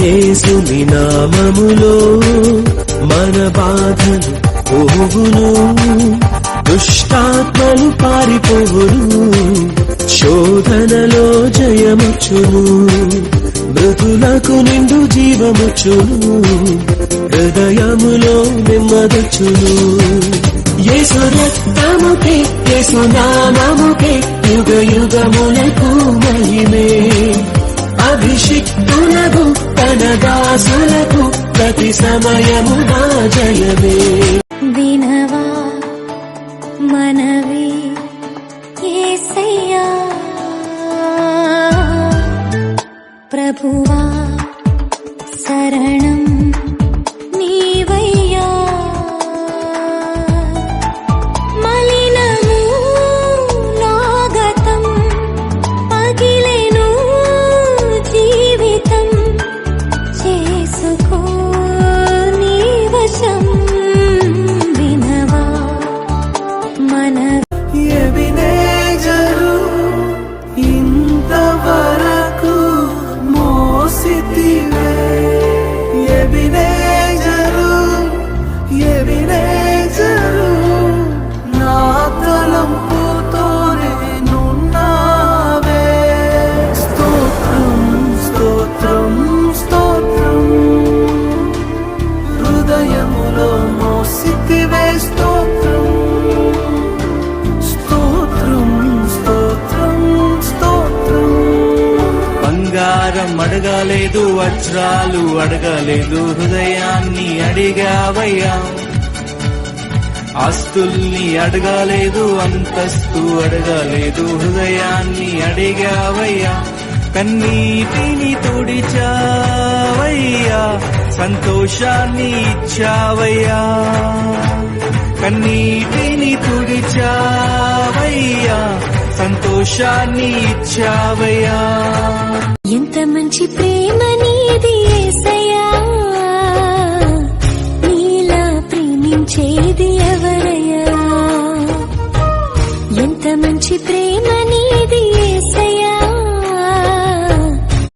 యేసుని నామములో మన బాధలు పోవును, దుష్టాత్మలు పారిపోవును, శోధనలో జయముచ్చును, మృతులకు నిండు జీవముచ్చును, హృదయములో నెమ్మదొచ్చును. యేసు రక్తముకే యేసు నామముకే యుగ యుగములకు మహిమే, అభిషిక్తులకు తన దాసులకు ప్రతి సమయము నా జయమే. వినవా మనవి యేసయ్యా, ప్రభువా శరణం నీవయ్యా. మలినము నాగతం పగిలెను జీవితం, చేసుకో నీ వశం. వినవా మన ఎబినేజరు ఇంతవరకు మోసితివే, ఎబినేజరు ఎబినేజరు నా తలంపుతోనే నున్నావే. స్తోత్రం స్తోత్రం స్తోత్రం, హృదయములో మోసితివే స్తోత్రం, స్తోత్రం స్తోత్రం స్తోత్రం. బంగారం అడగలేదు, వజ్రాలు అడగలేదు, హృదయాన్ని అడిగావయ్యా. ఆస్తుల్ని అడగలేదు, అంతస్తు అడగలేదు, హృదయాన్ని అడిగావయ్యా. కన్నీటిని తుడిచావయ్యా, సంతోషాన్ని ఇచ్చావయ్యా. కన్నీటిని తుడిచావయ్యా, సంతోషాన్ని ఇచ్చావయ్యా. ఎంత మంచి ప్రేమ నీది యేసయ్యా.